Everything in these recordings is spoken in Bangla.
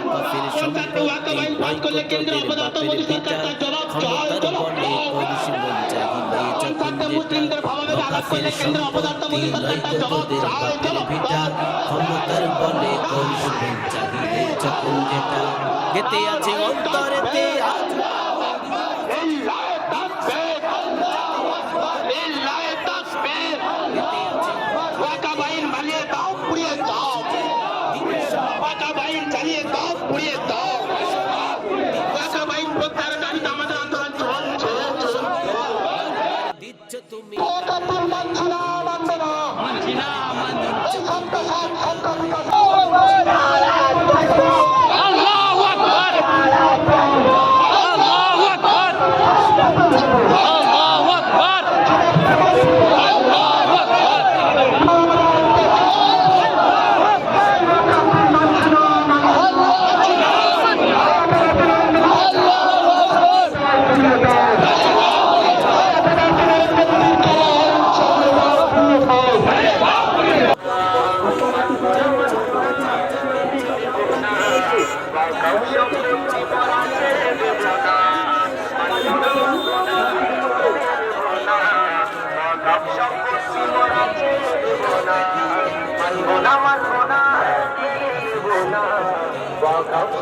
কফির সম্পত্তি ক্রয় করতে তোদের বাপের ভিটা ক্ষমতার বলে করিস মন চাহিলে যখন যেটা কফির সম্পত্তি নয় তো তোদের বাপের ভিটা ক্ষমতার বলে করিস মন চাহিলে যখন যেটা গেতে আছে অন্তরেতে আজ তুমি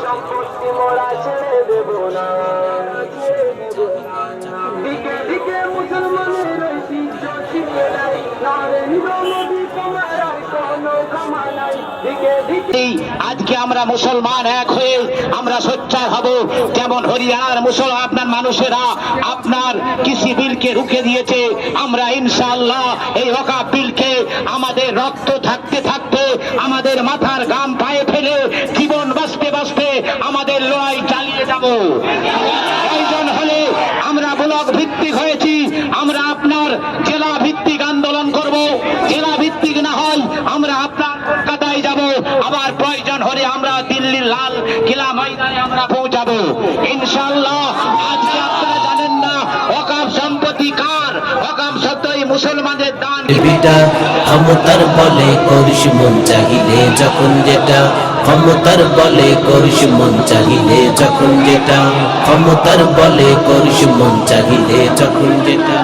সম্পত্তি মোরা ছেড়ে দেব না দিকে দিকে মুসলমানের ঐতিহ্য ছিঁড়ে নাই নরেন্দ্র মোদী তোমার আর কোনো ক্ষমা নাই দিকে দিকে আজকে আমরা মুসলমান এক হয়ে আমরা সোচ্চার হব যেমন হরিয়ানার মুসলমান আপনার মানুষেরা আপনার কৃষি বিলকে রুখে দিয়েছে আমরা ইনশাআল্লাহ এই ওয়াকফ বিলকে আমাদের রক্ত থাকতে থাকতে আমাদের মাথার ঘাম পায়ে ফেলে জীবন বাঁচতে বাঁচতে আমাদের লড়াই চালিয়ে যাব। প্রয়োজন হলে আমরা ব্লক ভিত্তিক হয়েছি আমরা আপনার জেলা ভিত্তিক আন্দোলন করব, জেলা ভিত্তিক না হয় আমরা আপনার কলকাতায় যাব, আবার প্রয়োজন হলে আমরা দিল্লির লাল কিলা ময়দানে আমরা পৌঁছাবো ইনশাআল্লাহ। আজকে আপনারা জানেন না ওয়াকফ সম্পত্তি কার, ওয়াকফ সত্যই মুসলমানদের দান। বিটা ক্ষমতার বলে করিস মন চাহিলে যখন যেটা ক্ষমতার বলে করিস মন চাহিলে যখন যেটা ক্ষমতার বলে করিস মন চাহিলে যখন যেটা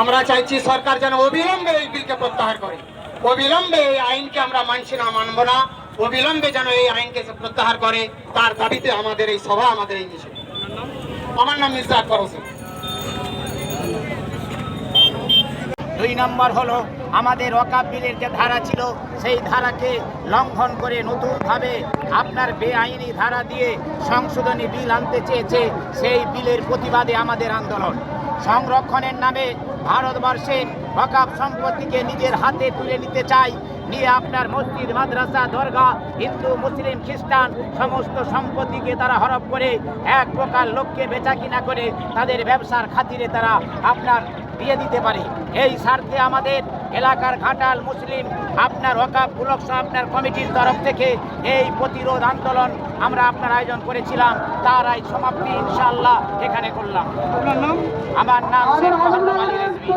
আমরা চাইছি সরকার যেন অবিলম্বে এই বিলকে প্রত্যাহার করে, অবিলম্বে এই আইনকে আমরা মানছি না, মানব না, অবিলম্বে যেন এই আইনকে প্রত্যাহার করে, তার দাবিতে আমাদের এই সভা, আমাদের এই মিছিল। আমার নাম মির্জা আকবর হোসেন। 2 নম্বর হলো আমাদের ওয়াকফ বিলের যে ধারা ছিল সেই ধারাকে লঙ্ঘন করে নতুনভাবে আপনার বেআইনি ধারা দিয়ে সংশোধনী বিল আনতে চেয়েছে, সেই বিলের প্রতিবাদে আমাদের আন্দোলন। সংরক্ষণের নামে ভারতবর্ষের ওয়াকফ সম্পত্তিকে নিজের হাতে তুলে নিতে চাই, নিয়ে আপনার মসজিদ মাদ্রাসা দরগা হিন্দু মুসলিম খ্রিস্টান সমস্ত সম্পত্তিকে তারা হরপ করে এক প্রকার লোককে বেচা কিনা করে তাদের ব্যবসার খাতিরে তারা আপনার দিয়ে দিতে পারে। এই স্বার্থে আমাদের এলাকার ঘাটাল মুসলিম আপনার ওয়াকফ ব্লক আপনার কমিটির তরফ থেকে এই প্রতিরোধ আন্দোলন আমরা আপনার আয়োজন করেছিলাম, তার আজ সমাপ্তি ইনশাআল্লাহ এখানে করলাম। আমার নাম শেখ মোহাম্মদ আলী রেজভী।